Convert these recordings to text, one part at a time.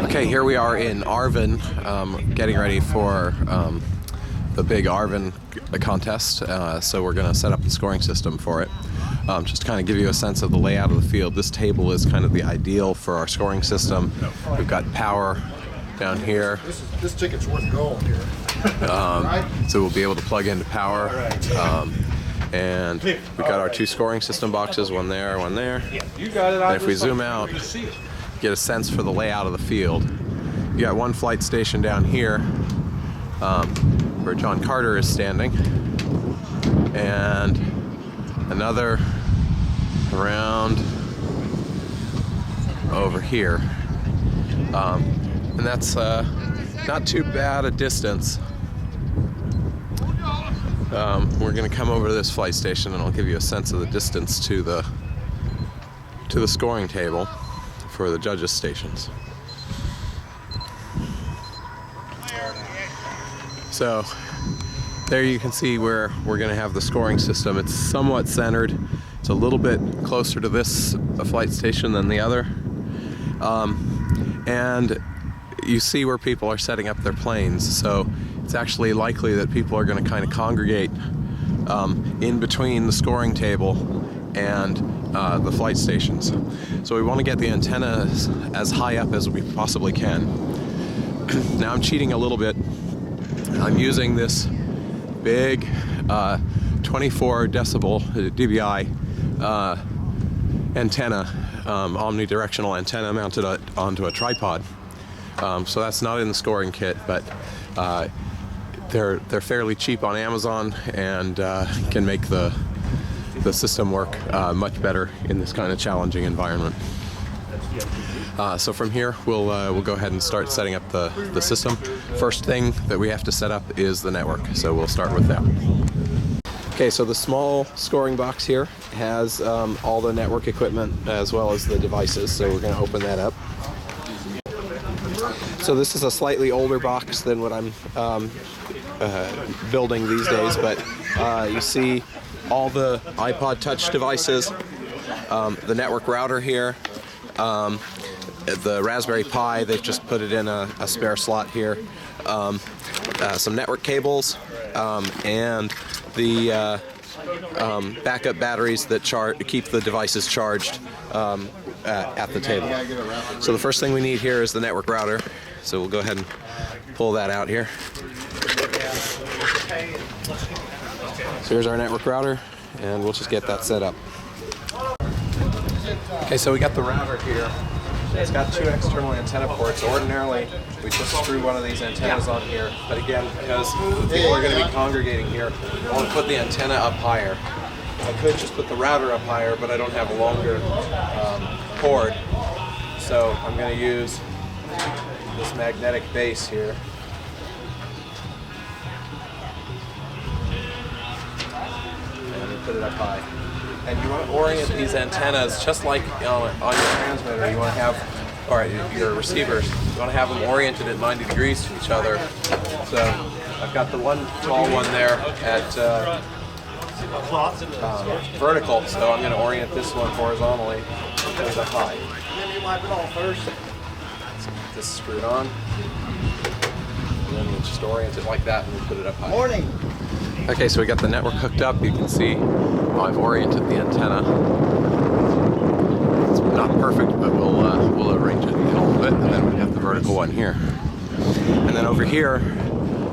Okay, here we are in Arvin, getting ready for the big Arvin contest. So we're going to set up the scoring system for it. Just to kind of give you a sense of the layout of the field, this table is kind of the ideal for our scoring system. We've got power down here. This ticket's worth gold here. So we'll be able to plug into power. And we've got our two scoring system boxes, one there, one there. And if we zoom out, get a sense for the layout of the field. You got one flight station down here where John Carter is standing, and another around over here. And that's not too bad a distance. We're going to come over to this flight station and I'll give you a sense of the distance to the scoring table for the judges' stations. So there you can see where we're going to have the scoring system. It's somewhat centered. It's a little bit closer to this flight station than the other. And you see where people are setting up their planes. So it's actually likely that people are going to kind of congregate in between the scoring table and the flight stations. So we want to get the antennas as high up as we possibly can. Now I'm cheating a little bit. I'm using this big 24 decibel dBi antenna, omnidirectional antenna mounted onto a tripod. So that's not in the scoring kit, but they're fairly cheap on Amazon and can make the system work much better in this kind of challenging environment. So from here, we'll go ahead and start setting up the system. First thing that we have to set up is the network, so we'll start with that. Okay, so the small scoring box here has all the network equipment as well as the devices, so we're going to open that up. So this is a slightly older box than what I'm building these days, but you see all the iPod Touch devices, the network router here, the Raspberry Pi, they've just put it in a spare slot here, some network cables, and the backup batteries that keep the devices charged at the table. So the first thing we need here is the network router. So we'll go ahead and pull that out here. So here's our network router, and we'll just get that set up. Okay, so we got the router here. It's got two external antenna ports. Ordinarily, we just screw one of these antennas on here, but again, because people are going to be congregating here, I want to put the antenna up higher. I could just put the router up higher, but I don't have a longer cord, so I'm going to use this magnetic base here. And put it up high. And you want to orient these antennas just like on your transmitter. You want to have, or your receivers, you want to have them oriented at 90 degrees to each other. So I've got the one tall one there at vertical, so I'm going to orient this one horizontally and put it up high. Let's get this screwed on. And then we'll just orient it like that and we'll put it up high. Morning. Okay, so we got the network hooked up. You can see I've oriented the antenna. It's not perfect, but we'll arrange it a little bit, and then we have the vertical one here. And then over here,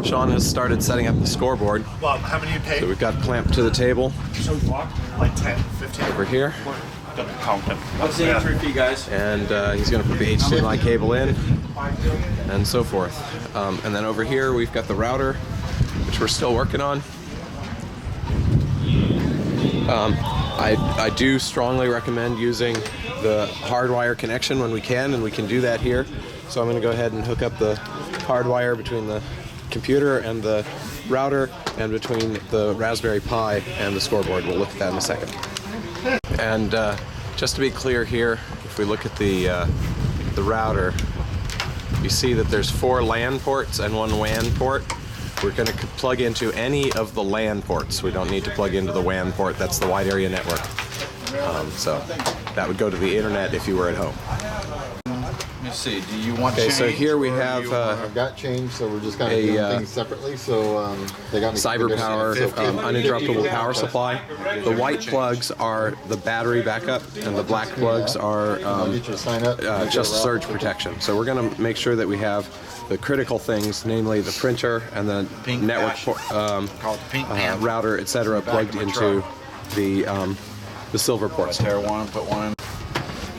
Sean has started setting up the scoreboard. Well, how many you paid? So we've got clamped to the table. So like 10, 15. Over here. What's the entry fee, guys? And he's going to put the HDMI cable in, and so forth. And then over here, we've got the router, which we're still working on. I do strongly recommend using the hardwire connection when we can, and we can do that here. So I'm going to go ahead and hook up the hardwire between the computer and the router, and between the Raspberry Pi and the scoreboard. We'll look at that in a second. And just to be clear here, if we look at the router, you see that there's 4 LAN ports and 1 WAN port. We're going to plug into any of the LAN ports. We don't need to plug into the WAN port. That's the wide area network. So that would go to the internet if you were at home. me see. Do you want Okay, so change, here we or have you want- I've got change, so we're just kind of A, doing things separately. So they got me Cyber power, uninterruptible power supply. The white plugs are the battery backup, and the black plugs are I'll get you to sign up. just surge protection. So we're going to make sure that we have the critical things, namely the printer and the Pink network dash. Call it the pink pan. router, etc., plugged of my into the silver ports. Tear one, put one in.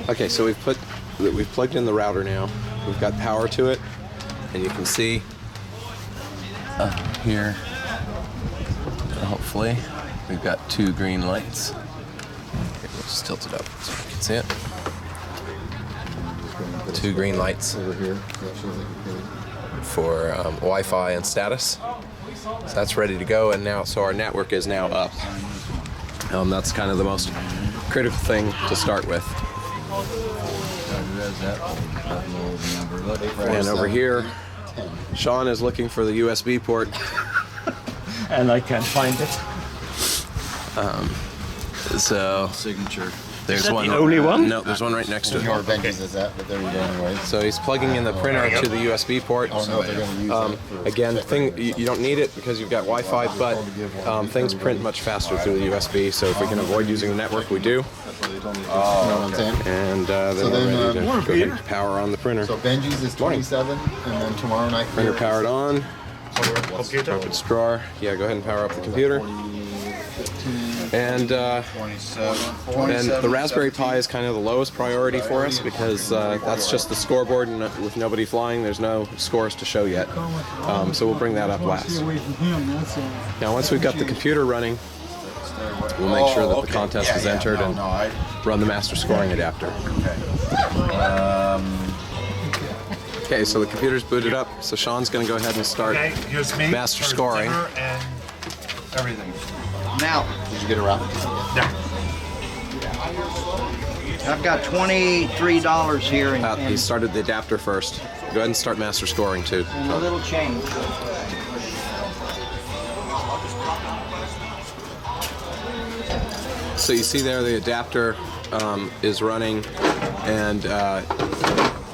Okay, so we've plugged in the router now. We've got power to it, and you can see here. Hopefully, we've got 2 green lights. Okay, we'll just tilt it up so you can see it. 2 green lights Over here. That shows like you're good. for Wi-Fi and status. So that's ready to go, and now so our network is now up. That's kind of the most critical thing to start with. And over here, Sean is looking for the USB port. And I can't find it. So Signature. there's that one. the only one? No, there's one right next to You know where it. Benji's is at, but there we go anyway. So he's plugging in the printer to the USB port. I don't know if they're going to use that for Again, you don't need it because you've got Wi-Fi, but things print much faster through the USB. So if we can avoid using the network, we do. You know what I'm saying? And then So we're then, ready to go ahead and power on the printer. So Benji's is 27, and then tomorrow night. Printer powered on. Computer. Open its drawer. Yeah, go ahead and power up the computer. And 27. the Raspberry Pi is kind of the lowest priority for us because that's just the scoreboard, and with nobody flying, there's no scores to show yet. So we'll bring that up last. Now, once we've got the computer running, we'll make sure that the contest is entered and run the master scoring adapter. Okay, so the computer's booted up. So Sean's going to go ahead and start. Okay, here's me. Master There's scoring. dinner and everything. Now, Did you get a wrap? Yeah. I've got $23 here and, He started the adapter first. Go ahead and start master scoring too. and a little change. So you see there the adapter is running, and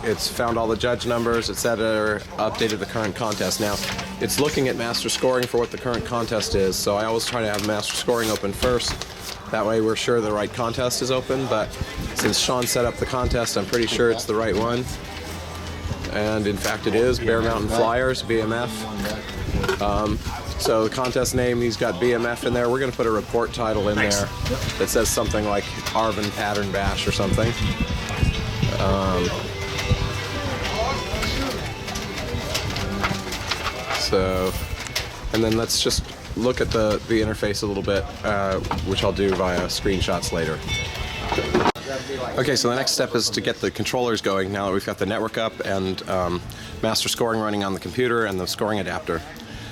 it's found all the judge numbers, etc., updated the current contest. Now, it's looking at master scoring for what the current contest is, so I always try to have master scoring open first. That way we're sure the right contest is open, but since Sean set up the contest, I'm pretty sure it's the right one. And in fact it is, Bear Mountain Flyers, BMF. So the contest name, he's got BMF in there. We're gonna put a report title in there that says something like Arvin Pattern Bash or something. And then let's just look at the interface a little bit, which I'll do via screenshots later. Okay, so the next step is to get the controllers going now that we've got the network up and master scoring running on the computer and the scoring adapter.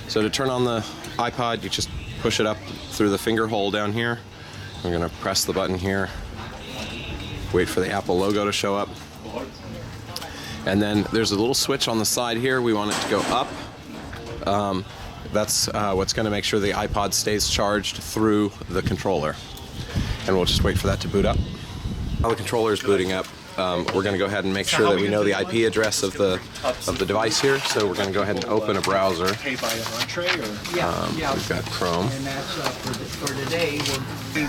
So to turn on the iPod, you just push it up through the finger hole down here. I'm gonna press the button here, wait for the Apple logo to show up. And then there's a little switch on the side here. We want it to go up. That's what's gonna make sure the iPod stays charged through the controller. And we'll just wait for that to boot up. While the controller is booting up, we're going to go ahead and make sure that we know the IP address of the device here. So we're going to go ahead and open a browser. Pay by an entree or? Yeah. We've got Chrome. And that's for today.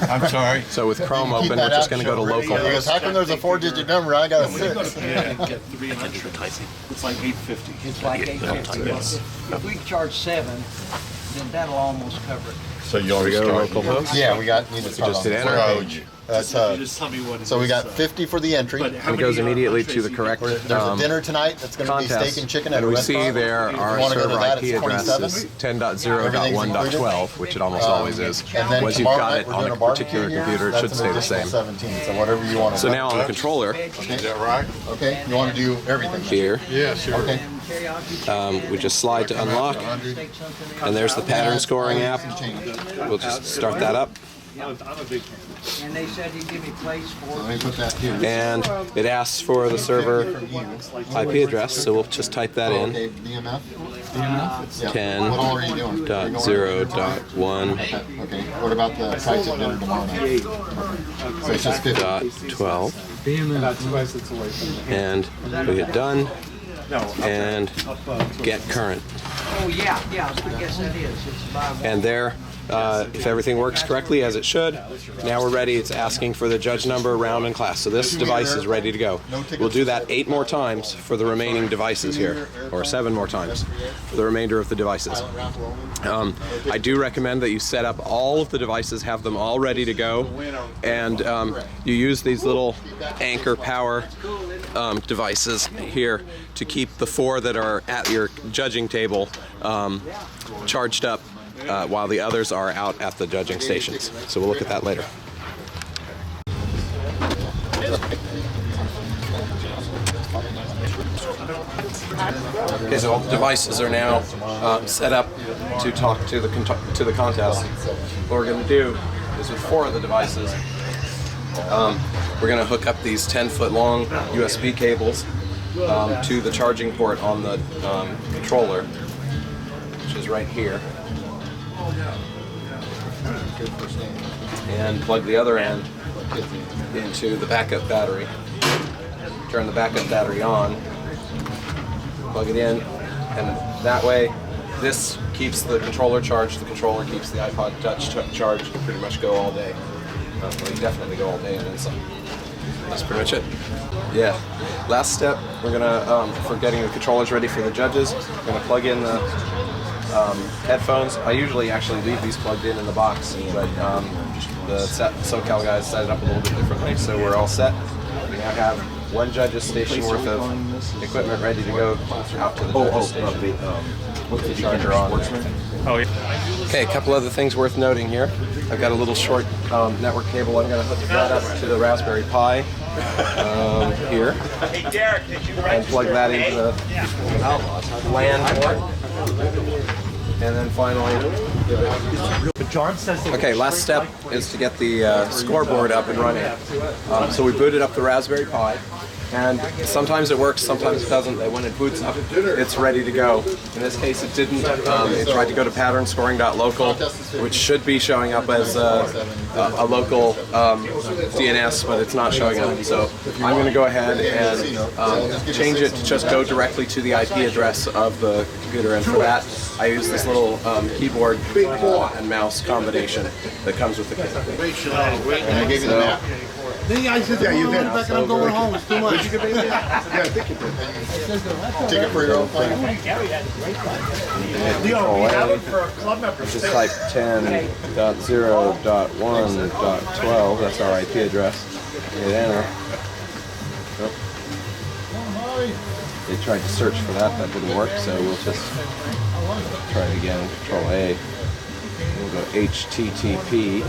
I'm sorry. So with Chrome open, we're just going to go to He goes, localhost. how come there's a 4-digit number? I got a 6. Yeah, get 3 entrees. It's like $8.50. It's like $8.50. If we charge 7, then that'll almost cover it. So you There we already go, localhost. Yeah, we got. Need to start just on hit the enter. page. That's You just tell me what it so we is, got 50 for the entry. but how And it goes many, immediately entrees to the you correct There's a dinner tonight that's going to be contest. steak and chicken at And a we restaurant. see there If you our wanna go to server that, IP it's address 27. is 10.0.1.12, which it almost always is. And then Once you've tomorrow got night it we're on doing a barbecue particular here. computer, it That's should an stay the additional same. 17. So whatever you want to. So now on the controller Is that right? Okay, you want to do everything. here, Yeah, sure. Okay. we just slide to unlock, and there's the pattern scoring app. We'll just start that up. I'm a big fan. And they said he'd give me place for Let me put that here. And it asks for the server IP address, so we'll just type that in. Okay, BMF. 10 What all are you doing? dot 0 dot 1 Okay. What about the tri-tip dinner tomorrow night? So it's just 50. dot 12, About 2 exits away from the and we hit done and get current. Oh, yeah, I guess that is. It's about And there, if everything works correctly as it should, now we're ready. It's asking for the judge number, round, and class. So this device is ready to go. We'll do that 8 more times for the remaining devices here, or 7 more times for the remainder of the devices. I do recommend that you set up all of the devices, have them all ready to go, and you use these little anchor power devices here to keep the 4 that are at your judging table charged up while the others are out at the judging stations. So we'll look at that later. Okay, so all the devices are now set up to talk to the contest. What we're going to do is with 4 of the devices, we're going to hook up these 10-foot long USB cables to the charging port on the controller, which is right here, and plug the other end into the backup battery. Turn the backup battery on, plug it in, and that way this keeps the controller charged, the controller keeps the iPod Touch charged. You pretty much go all day. Well, you definitely go all day and then some. That's pretty much it. Yeah. Last step, we're gonna, for getting the controllers ready for the judges, we're gonna plug in the headphones. I usually actually leave these plugged in the box, but the SoCal guys set it up a little bit differently, so we're all set. We now have 1 judge's station worth of equipment ready to go out to the judge's station. With the charger on. Oh, yeah. Okay, a couple other things worth noting here. I've got a little short network cable. I'm going to hook that up to the Raspberry Pi here, and plug that into the LAN port. And then finally, okay, last step is to get the scoreboard up and running. So we booted up the Raspberry Pi, and sometimes it works, sometimes it doesn't. When it boots up, it's ready to go. In this case, it didn't. It tried to go to patternscoring.local, which should be showing up as a local DNS, but it's not showing up. So I'm going to go ahead and change it to just go directly to the IP address of the computer, and for that, I use this little keyboard and mouse combination that comes with the kit. And I gave you the map. Then I said, yeah, you did. Back and I'm going home. It's too much. Yeah, I think you did. Take it for your own thing. Leo, we have it for a club member. Just type 10.0.1.12. That's our IP address. Hit enter. They tried to search for that. That didn't work, so we'll just try it again. Control A. We'll go HTTP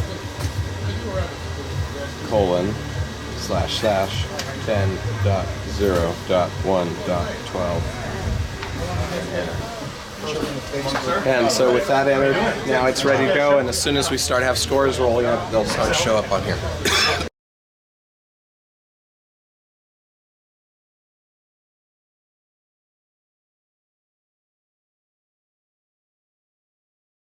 ://10.0.1.12. And so with that entered, now it's ready to go, and as soon as we start have scores rolling up, they'll start to show up on here.